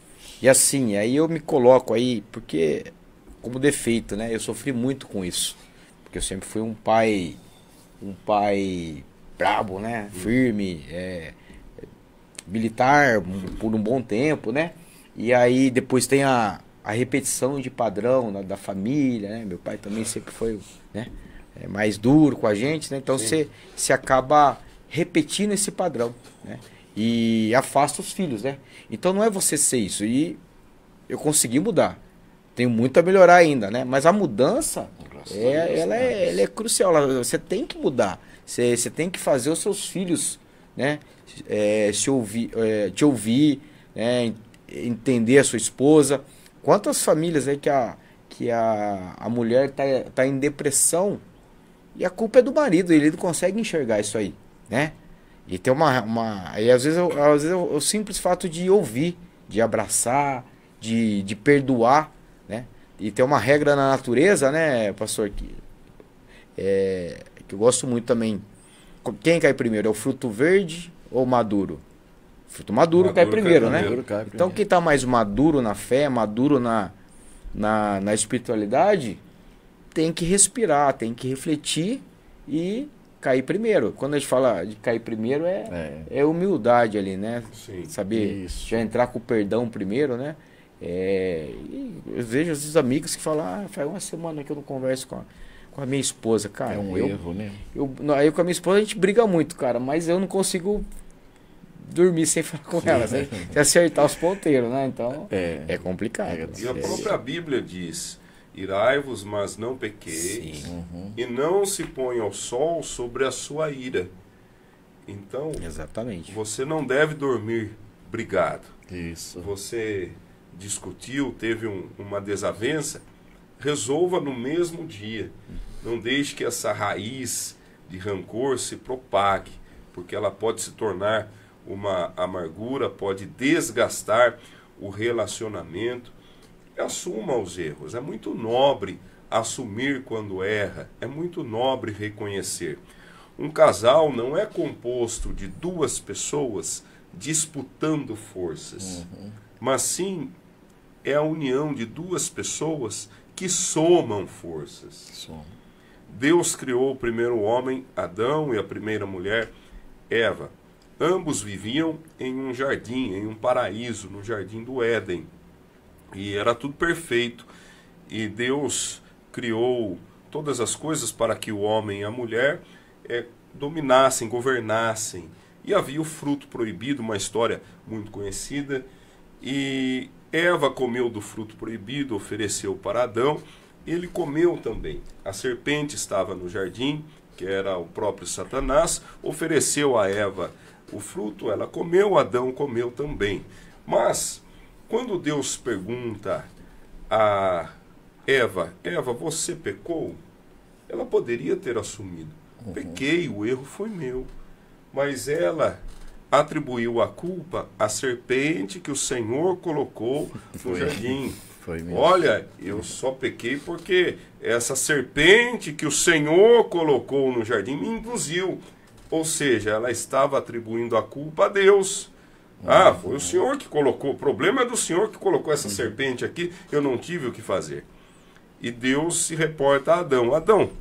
E assim, aí eu me coloco aí, porque como defeito, né? Eu sofri muito com isso, porque eu sempre fui um pai brabo, né? Firme, militar por um bom tempo, né? E aí depois tem a repetição de padrão da família, né? Meu pai também sempre foi, né, mais duro com a gente, né? Então você acaba repetindo esse padrão, né? E afasta os filhos, né? Então não é você ser isso. E eu consegui mudar. Tenho muito a melhorar ainda, né? Mas a mudança, ela é crucial. Você tem que mudar. Você tem que fazer os seus filhos, né, te ouvir, né, entender a sua esposa. Quantas famílias aí que a mulher tá em depressão e a culpa é do marido, ele não consegue enxergar isso aí, né? E tem e às vezes o simples fato de ouvir, de abraçar, de perdoar, né? E tem uma regra na natureza, né, pastor, que eu gosto muito também. Quem cai primeiro? É o fruto verde ou maduro? O fruto maduro cai primeiro, né? Então quem está mais maduro na fé, maduro na espiritualidade, tem que respirar, tem que refletir e cair primeiro. Quando a gente fala de cair primeiro, é humildade ali, né? Sim. Saber já entrar com o perdão primeiro, né? E eu vejo esses amigos que falam, faz uma semana que eu não converso com a minha esposa, cara. É um erro, né? Eu com a minha esposa a gente briga muito, cara, mas eu não consigo dormir sem falar com ela, sem acertar os ponteiros, né? Então, é complicado. E a própria Bíblia diz: irai-vos, mas não pequeis, e não se ponha o sol sobre a sua ira. Então, exatamente, você não deve dormir brigado. Isso. Você discutiu, teve uma desavença, resolva no mesmo dia. Não deixe que essa raiz de rancor se propague, porque ela pode se tornar uma amargura, pode desgastar o relacionamento. Assuma os erros. É muito nobre assumir quando erra, é muito nobre reconhecer. Um casal não é composto de duas pessoas disputando forças, mas sim é a união de duas pessoas que somam forças. Deus criou o primeiro homem, Adão, e a primeira mulher, Eva. Ambos viviam em um jardim, em um paraíso, no jardim do Éden. E era tudo perfeito. E Deus criou todas as coisas para que o homem e a mulher dominassem, governassem. E havia o fruto proibido, uma história muito conhecida. E Eva comeu do fruto proibido, ofereceu para Adão. Ele comeu também. A serpente estava no jardim, que era o próprio Satanás, ofereceu a Eva o fruto, ela comeu, Adão comeu também. Mas, quando Deus pergunta a Eva, você pecou? Ela poderia ter assumido. Pequei, o erro foi meu. Mas ela atribuiu a culpa à serpente que o Senhor colocou no jardim. Olha, eu só pequei porque essa serpente que o Senhor colocou no jardim me induziu. Ou seja, ela estava atribuindo a culpa a Deus. Foi o Senhor que colocou. O problema é do Senhor que colocou essa serpente aqui. Eu não tive o que fazer. E Deus se reporta a Adão. Adão,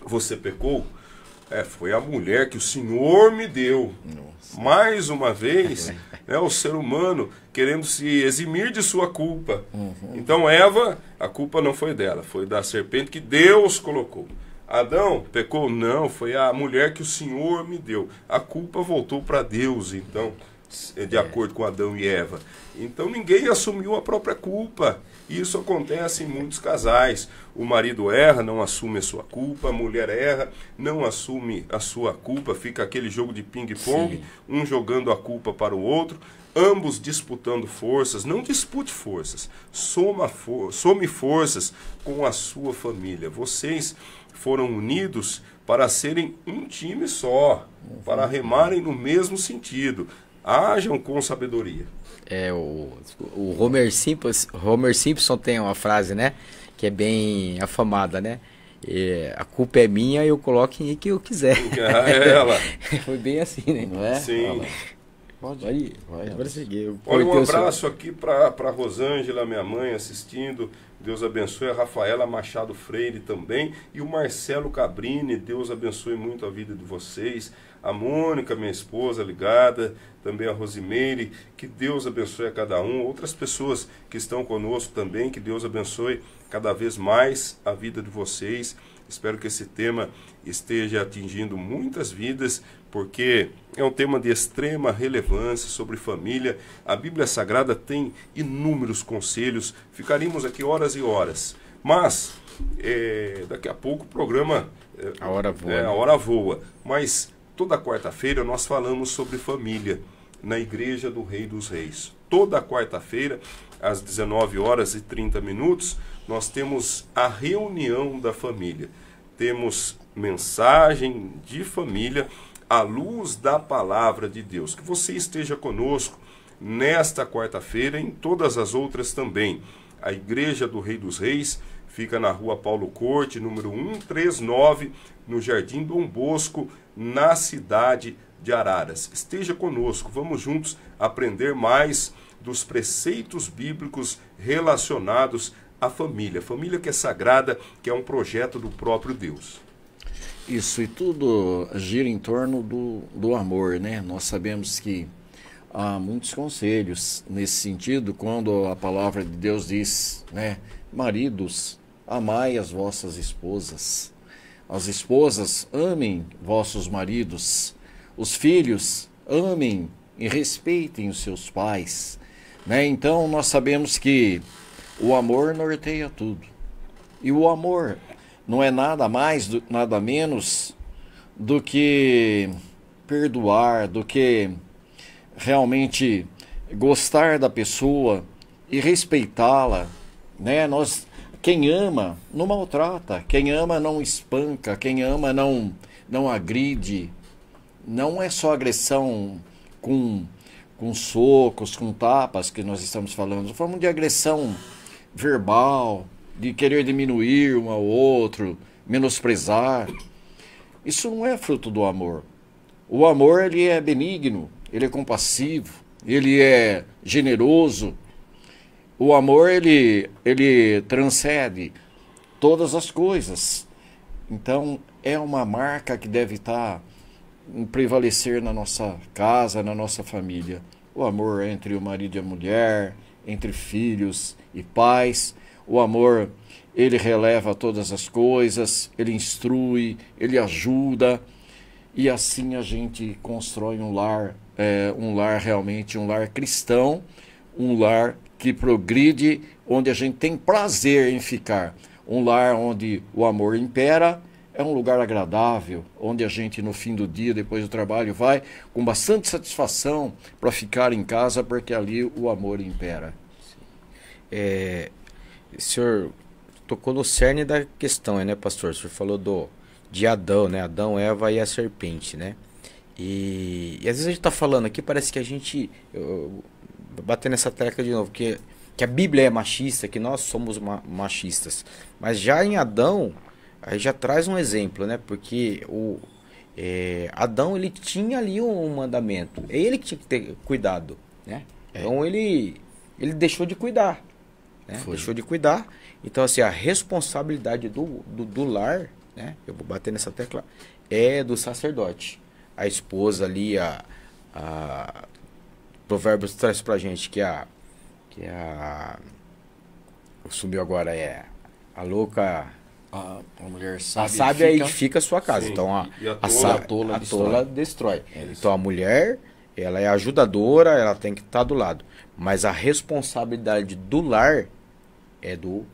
você pecou? Foi a mulher que o Senhor me deu. Nossa. Mais uma vez, né, o ser humano querendo se eximir de sua culpa. Então Eva, a culpa não foi dela, foi da serpente que Deus colocou. Adão pecou? Não, foi a mulher que o Senhor me deu. A culpa voltou para Deus, então, de acordo com Adão e Eva. Então ninguém assumiu a própria culpa. Isso acontece em muitos casais. O marido erra, não assume a sua culpa. A mulher erra, não assume a sua culpa. Fica aquele jogo de ping-pong, um jogando a culpa para o outro. Ambos disputando forças. Não dispute forças. Some forças com a sua família. Vocês foram unidos para serem um time só, para remarem no mesmo sentido. Hajam com sabedoria. O Homer Simpson tem uma frase, né? Que é bem afamada, né? A culpa é minha, eu coloco em que eu quiser. Ela. Foi bem assim, né? Não é? Sim. Pode Vai, Agora seguir. Olha, um abraço aqui para Rosângela, minha mãe, assistindo. Deus abençoe. A Rafaela Machado Freire também. E o Marcelo Cabrini. Deus abençoe muito a vida de vocês. A Mônica, minha esposa, ligada. Também a Rosimeire. Que Deus abençoe a cada um. Outras pessoas que estão conosco também. Que Deus abençoe cada vez mais a vida de vocês. Espero que esse tema esteja atingindo muitas vidas, porque é um tema de extrema relevância sobre família. A Bíblia Sagrada tem inúmeros conselhos, ficaríamos aqui horas e horas. Mas, daqui a pouco o programa... A hora voa. A hora voa. Mas toda quarta-feira nós falamos sobre família na Igreja do Rei dos Reis. Toda quarta-feira, às 19h30, nós temos a reunião da família. Temos mensagem de família à luz da palavra de Deus. Que você esteja conosco nesta quarta-feira e em todas as outras também. A Igreja do Rei dos Reis fica na Rua Paulo Corte, número 139, no Jardim Dom Bosco, na cidade de Araras. Esteja conosco, vamos juntos aprender mais dos preceitos bíblicos relacionados à família. Família que é sagrada, que é um projeto do próprio Deus. Isso, e tudo gira em torno do amor, né? Nós sabemos que há muitos conselhos nesse sentido, quando a palavra de Deus diz, né? Maridos, amai as vossas esposas. As esposas, amem vossos maridos. Os filhos, amem e respeitem os seus pais, né? Então, nós sabemos que o amor norteia tudo. E o amor não é nada mais, nada menos do que perdoar, do que realmente gostar da pessoa e respeitá-la, né? Quem ama não maltrata, quem ama não espanca, quem ama não agride. Não é só agressão com socos, com tapas que nós estamos falando. Falamos de agressão verbal, de querer diminuir um ao outro, menosprezar. Isso não é fruto do amor. O amor, ele é benigno, ele é compassivo, ele é generoso. O amor, ele transcende todas as coisas. Então, é uma marca que deve prevalecer na nossa casa, na nossa família. O amor entre o marido e a mulher, entre filhos e pais. O amor, ele releva todas as coisas, ele instrui, ele ajuda. E assim a gente constrói um lar realmente, um lar cristão, um lar que progride, onde a gente tem prazer em ficar. Um lar onde o amor impera. É um lugar agradável, onde a gente no fim do dia, depois do trabalho, vai com bastante satisfação para ficar em casa, porque ali o amor impera. O senhor tocou no cerne da questão, né, pastor? O senhor falou de Adão, né? Adão, Eva e a serpente, né? E às vezes a gente está falando aqui, parece que a gente... bater nessa tecla de novo, que a Bíblia é machista, que nós somos machistas. Mas já em Adão... Aí já traz um exemplo, né? Porque Adão, ele tinha ali um mandamento. É ele que tinha que ter cuidado, né? Então ele deixou de cuidar, né? Deixou de cuidar. Então, assim, a responsabilidade do lar, né? Eu vou bater nessa tecla, é do sacerdote. A esposa ali, Provérbios traz pra gente que subiu agora, a louca... A mulher sábia edifica a sua casa. Sim. Então a tola destrói. Então a mulher, ela é ajudadora, ela tem que estar do lado. Mas a responsabilidade do lar é do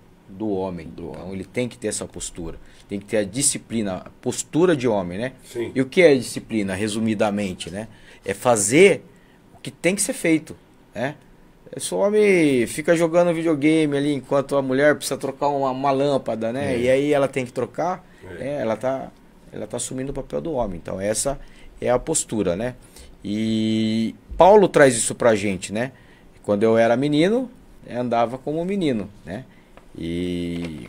homem. Então ele tem que ter essa postura. Tem que ter a disciplina, a postura de homem, né? Sim. E o que é disciplina, resumidamente, né? É fazer o que tem que ser feito, né? Esse homem fica jogando videogame ali enquanto a mulher precisa trocar uma lâmpada, né? E aí ela tem que trocar, ela tá assumindo o papel do homem. Então essa é a postura, né? E Paulo traz isso pra gente, né? Quando eu era menino, andava como menino, né? E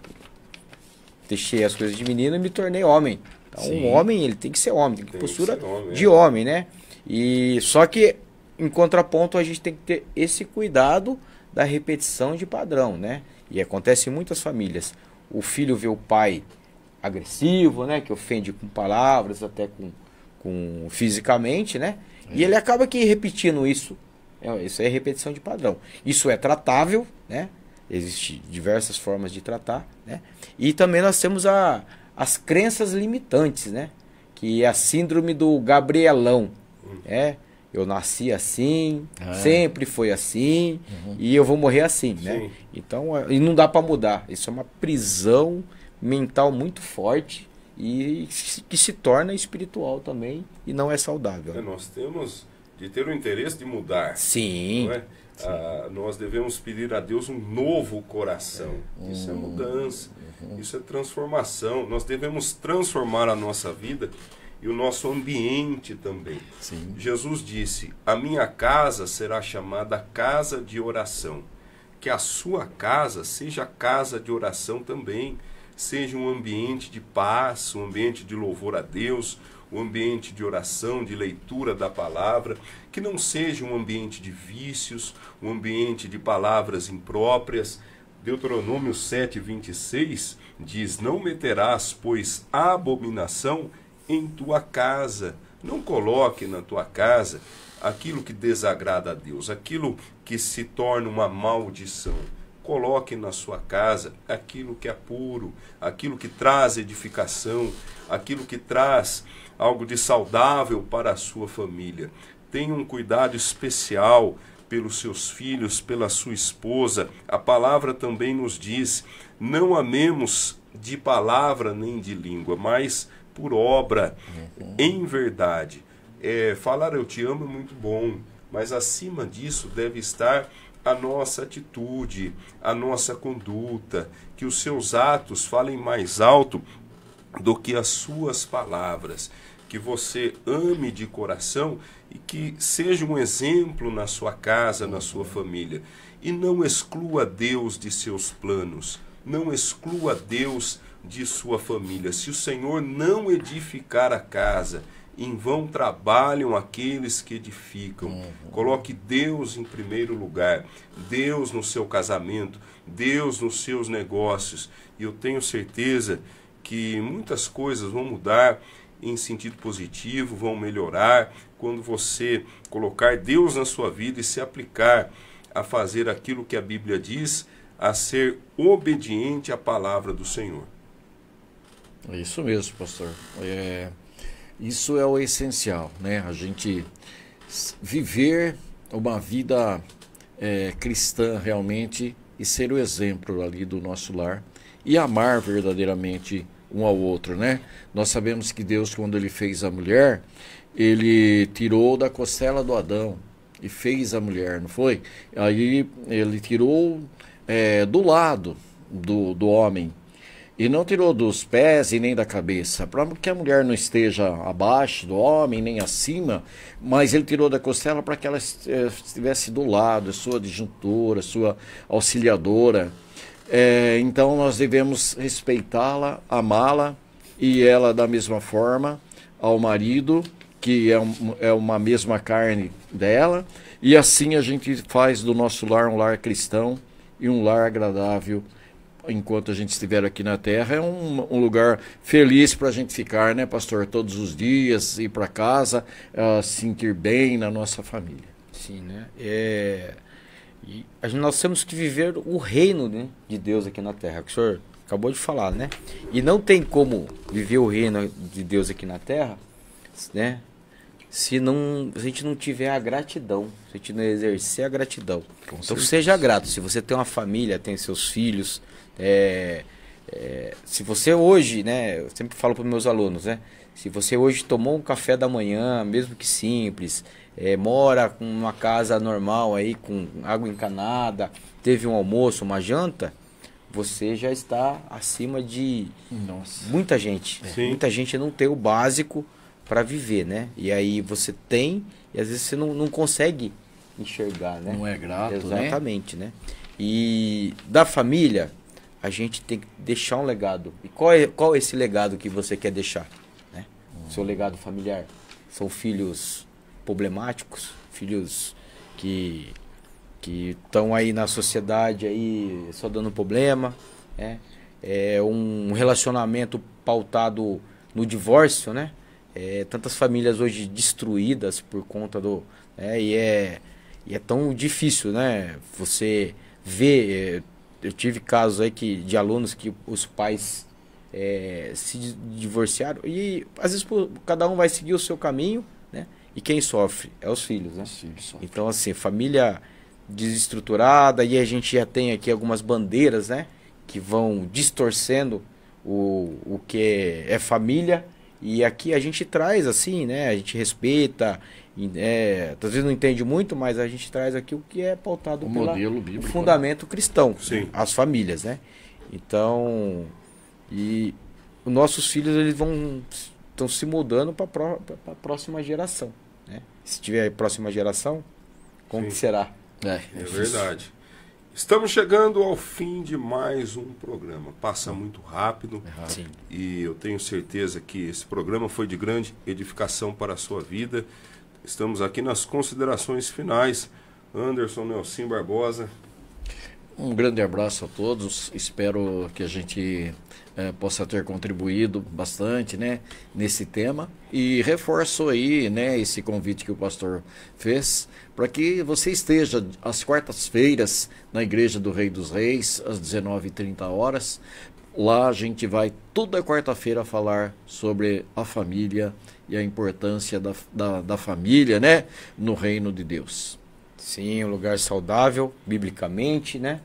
deixei as coisas de menino e me tornei homem. Então, um homem, ele tem que ser homem, tem que ter postura de homem, né? E só que, em contraponto, a gente tem que ter esse cuidado da repetição de padrão, né? E acontece em muitas famílias. O filho vê o pai agressivo, né? Que ofende com palavras, até com fisicamente, né? E ele acaba aqui repetindo isso. Isso é repetição de padrão. Isso é tratável, né? Existem diversas formas de tratar, né? E também nós temos as crenças limitantes, né? Que é a síndrome do Gabrielão. Eu nasci assim, sempre foi assim, e eu vou morrer assim, né? Então, e não dá para mudar. Isso é uma prisão mental muito forte e que se torna espiritual também e não é saudável. Nós temos de ter o interesse de mudar. Sim. Não é? Nós devemos pedir a Deus um novo coração. Isso é mudança, isso é transformação. Nós devemos transformar a nossa vida e o nosso ambiente também. Sim. Jesus disse: a minha casa será chamada casa de oração. Que a sua casa seja casa de oração também. Seja um ambiente de paz, um ambiente de louvor a Deus, um ambiente de oração, de leitura da palavra, que não seja um ambiente de vícios, um ambiente de palavras impróprias. Deuteronômio 7:26 diz: não meterás, pois, a abominação em tua casa. Não coloque na tua casa aquilo que desagrada a Deus, aquilo que se torna uma maldição. Coloque na sua casa aquilo que é puro, aquilo que traz edificação, aquilo que traz algo de saudável para a sua família. Tenha um cuidado especial pelos seus filhos, pela sua esposa. A palavra também nos diz: não amemos de palavra nem de língua, mas por obra, em verdade. Falar eu te amo é muito bom, mas acima disso deve estar a nossa atitude, a nossa conduta, que os seus atos falem mais alto do que as suas palavras, que você ame de coração e que seja um exemplo na sua casa, na sua família. E não exclua Deus de seus planos, não exclua Deus de sua família. Se o Senhor não edificar a casa, em vão trabalham aqueles que edificam. Coloque Deus em primeiro lugar, Deus no seu casamento, Deus nos seus negócios. E eu tenho certeza que muitas coisas vão mudar em sentido positivo, vão melhorar, quando você colocar Deus na sua vida e se aplicar a fazer aquilo que a Bíblia diz, a ser obediente à palavra do Senhor. É isso mesmo, pastor. Isso é o essencial, né? A gente viver uma vida cristã realmente e ser o exemplo ali do nosso lar e amar verdadeiramente um ao outro, né? Nós sabemos que Deus, quando ele fez a mulher, ele tirou da costela do Adão e fez a mulher, não foi? Aí ele tirou do lado do homem. E não tirou dos pés e nem da cabeça, para que a mulher não esteja abaixo do homem, nem acima, mas ele tirou da costela para que ela estivesse do lado, sua disjuntora, sua auxiliadora. Então nós devemos respeitá-la, amá-la, e ela da mesma forma ao marido, que é uma mesma carne dela, e assim a gente faz do nosso lar um lar cristão e um lar agradável. Enquanto a gente estiver aqui na Terra, é um lugar feliz para a gente ficar, né, pastor? Todos os dias, ir para casa, sentir bem na nossa família. Sim, né? Nós temos que viver o reino, né, de Deus aqui na Terra, que o senhor acabou de falar, né? E não tem como viver o reino de Deus aqui na Terra, né, se a gente não tiver a gratidão, se a gente não exercer a gratidão. Então seja grato. Se você tem uma família, tem seus filhos, se você hoje, né, eu sempre falo para os meus alunos, né, se você hoje tomou um café da manhã, mesmo que simples, mora com uma casa normal aí, com água encanada, teve um almoço, uma janta, você já está acima de muita gente. Muita gente não tem o básico para viver, né? E aí você tem, e às vezes você não consegue enxergar, né? Não é grato, exatamente, né? E da família, a gente tem que deixar um legado. E qual é esse legado que você quer deixar, né? Seu legado familiar. São filhos problemáticos, filhos que estão aí na sociedade aí só dando problema, né? É um relacionamento pautado no divórcio, né? Tantas famílias hoje destruídas por conta do... E é tão difícil, né? Você vê... Eu tive casos aí de alunos que os pais se divorciaram e às vezes cada um vai seguir o seu caminho, né? E quem sofre é os filhos, né? Então, assim, família desestruturada, e a gente já tem aqui algumas bandeiras, né? Que vão distorcendo o que é família. E aqui a gente traz assim, né? A gente respeita, às vezes não entende muito, mas a gente traz aqui o que é pautado pelo modelo bíblico, o fundamento cristão, sim, as famílias, né? Então, e os nossos filhos eles estão se mudando para a próxima geração, né? Se tiver a próxima geração, como que será? É verdade. Estamos chegando ao fim de mais um programa. Passa muito rápido. Sim. E eu tenho certeza que esse programa foi de grande edificação para a sua vida. Estamos aqui nas considerações finais. Anderson Nelson Barbosa. Um grande abraço a todos. Espero que a gente possa ter contribuído bastante, né, nesse tema. E reforço aí, né, esse convite que o pastor fez para que você esteja às quartas-feiras na Igreja do Rei dos Reis, às 19h30. Lá a gente vai toda quarta-feira falar sobre a família e a importância da família, né, no reino de Deus. Sim, um lugar saudável, biblicamente, né?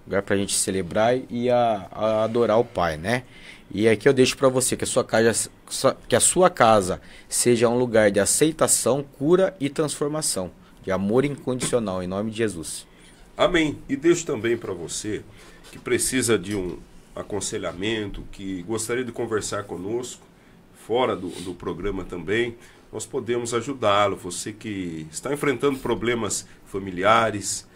Lugar para a gente celebrar e a adorar o Pai, né? E aqui eu deixo para você que a sua casa seja um lugar de aceitação, cura e transformação, de amor incondicional, em nome de Jesus. Amém. E deixo também para você que precisa de um aconselhamento, que gostaria de conversar conosco, fora do programa também, nós podemos ajudá-lo. Você que está enfrentando problemas familiares,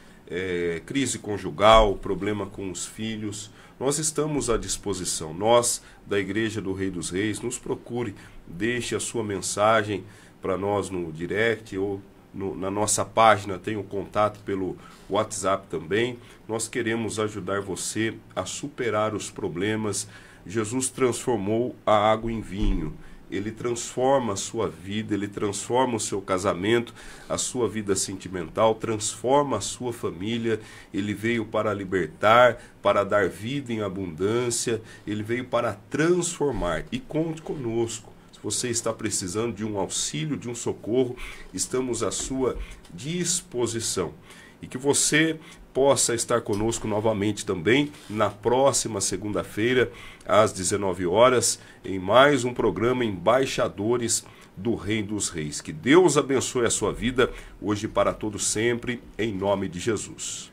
crise conjugal, problema com os filhos, nós estamos à disposição. Nós, da Igreja do Rei dos Reis, nos procure, deixe a sua mensagem para nós no direct ou na nossa página, tem o contato pelo WhatsApp também. Nós queremos ajudar você a superar os problemas. Jesus transformou a água em vinho. Ele transforma a sua vida, ele transforma o seu casamento, a sua vida sentimental, transforma a sua família. Ele veio para libertar, para dar vida em abundância, ele veio para transformar. E conte conosco. Se você está precisando de um auxílio, de um socorro, estamos à sua disposição. E que você possa estar conosco novamente também na próxima segunda-feira, às 19h, em mais um programa Embaixadores do Rei dos Reis. Que Deus abençoe a sua vida, hoje e para todos sempre, em nome de Jesus.